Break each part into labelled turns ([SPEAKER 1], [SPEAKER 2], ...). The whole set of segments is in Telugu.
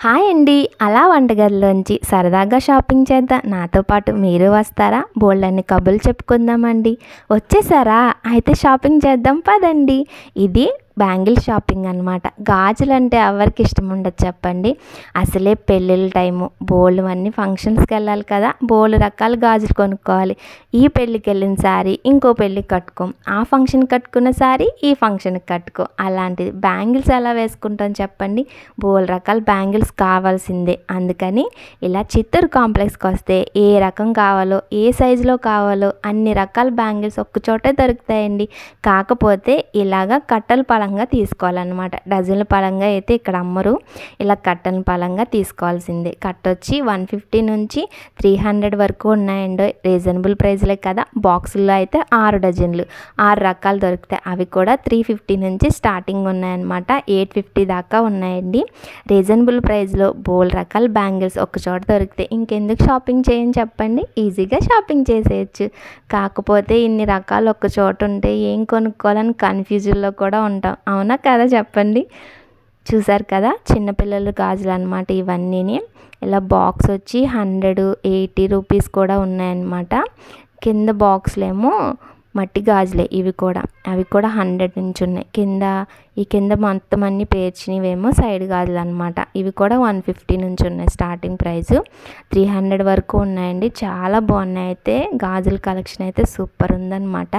[SPEAKER 1] హాయ్ అండి. అలా వంటగదిలోంచి సరదాగా షాపింగ్ చేద్దాం, నాతో పాటు మీరు వస్తారా? బోల్డన్ని కబుర్లు చెప్పుకుందామండి. వచ్చేసారా? అయితే షాపింగ్ చేద్దాం పదండి. ఇది బ్యాంగిల్ షాపింగ్ అనమాట. గాజులంటే ఎవరికి ఇష్టం ఉండదు చెప్పండి. అసలే పెళ్ళిళ్ళ టైము, బోల్డ్ అన్నీ ఫంక్షన్స్కి వెళ్ళాలి కదా, బోల్డ్ రకాల గాజులు కొనుక్కోవాలి. ఈ పెళ్ళికి వెళ్ళిన సారీ ఇంకో పెళ్ళికి కట్టుకోం, ఆ ఫంక్షన్ కట్టుకున్న సారీ ఈ ఫంక్షన్కి కట్టుకో. అలాంటిది బ్యాంగిల్స్ ఎలా వేసుకుంటాం చెప్పండి. బోల్డ్ రకాల బ్యాంగిల్స్ కావాల్సిందే. అందుకని ఇలా చిత్తూరు కాంప్లెక్స్కి వస్తే ఏ రకం కావాలో, ఏ సైజులో కావాలో అన్ని రకాల బ్యాంగిల్స్ ఒక్కచోటే దొరుకుతాయండి. కాకపోతే ఇలాగా కట్టల పలంగా తీసుకోవాలన్నమాట. డజన్ల పలంగా అయితే ఇక్కడ అమ్మరు, ఇలా కట్టల పలంగా తీసుకోవాల్సిందే. కట్టొచ్చి 150 నుంచి 300 వరకు ఉన్నాయండి. రీజనబుల్ ప్రైస్లే కదా. బాక్సుల్లో అయితే 6 డజన్లు 6 రకాలు దొరుకుతాయి. అవి కూడా 350 నుంచి స్టార్టింగ్ ఉన్నాయన్నమాట. 850 దాకా ఉన్నాయండి. రీజనబుల్ ప్రైస్లో బోల్డ్ రకాల బ్యాంగిల్స్ ఒకచోట దొరుకుతాయి. ఇంకెందుకు షాపింగ్ చేయని చెప్పండి, ఈజీగా షాపింగ్ చేసేయచ్చు. కాకపోతే ఇన్ని రకాలు ఒక చోట ఉంటే ఏం కొనుక్కోవాలని కన్ఫ్యూజన్లో కూడా ఉంటాం. అవునా కదా చెప్పండి. చూసారు కదా, చిన్నపిల్లలు గాజులు అనమాట ఇవన్నీని. ఇలా బాక్స్ వచ్చి 180 రూపీస్ కూడా ఉన్నాయన్నమాట. కింద బాక్స్లేమో మట్టి గాజులే ఇవి కూడా, అవి కూడా 100 నుంచి ఉన్నాయి. కింద మొత్తం అన్నీ పేర్చినవేమో సైడ్ గాజులు అనమాట. ఇవి కూడా 150 నుంచి ఉన్నాయి. స్టార్టింగ్ ప్రైస్ 300 వరకు ఉన్నాయండి. చాలా బాగున్నాయి. అయితే గాజుల కలెక్షన్ అయితే సూపర్ ఉందన్నమాట.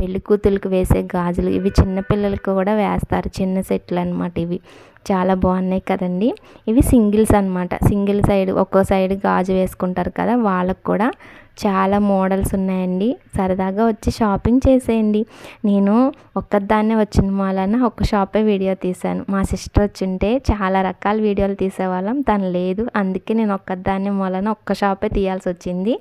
[SPEAKER 1] పెళ్లి కూతురికి వేసే గాజులు ఇవి, చిన్నపిల్లలకి కూడా వేస్తారు. చిన్న సెట్లు అనమాట ఇవి. చాలా బాగున్నాయి కదండి. ఇవి సింగిల్స్ అనమాట. సింగిల్ సైడ్ ఒక్కో సైడ్ గాజు వేసుకుంటారు కదా, వాళ్ళకు కూడా చాలా మోడల్స్ ఉన్నాయండి. సరదాగా వచ్చి షాపింగ్ చేసేయండి. నేను ఒక్కదాన్నే వచ్చిన మూలన ఒక్క షాపే వీడియో తీశాను. మా సిస్టర్ వచ్చింటే చాలా రకాల వీడియోలు తీసేవాళ్ళం, తను లేదు. అందుకే నేను ఒక్కదాన్నే మూలన ఒక్క షాపే తీయాల్సి వచ్చింది.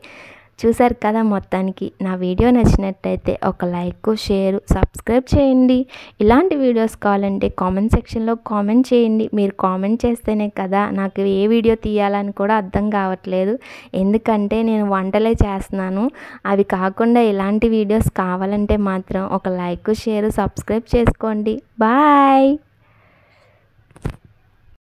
[SPEAKER 1] చూసారు కదా. మొత్తానికి నా వీడియో నచ్చినట్టయితే ఒక లైక్, షేర్, సబ్స్క్రైబ్ చేయండి. ఇలాంటి వీడియోస్ కావాలంటే కామెంట్ సెక్షన్లో కామెంట్ చేయండి. మీరు కామెంట్ చేస్తేనే కదా నాకు ఏ వీడియో తీయాలని కూడా అర్థం కావట్లేదు. ఎందుకంటే నేను వంటలే చేస్తున్నాను. అవి కాకుండా ఇలాంటి వీడియోస్ కావాలంటే మాత్రం ఒక లైక్, షేర్, సబ్స్క్రైబ్ చేసుకోండి. బాయ్.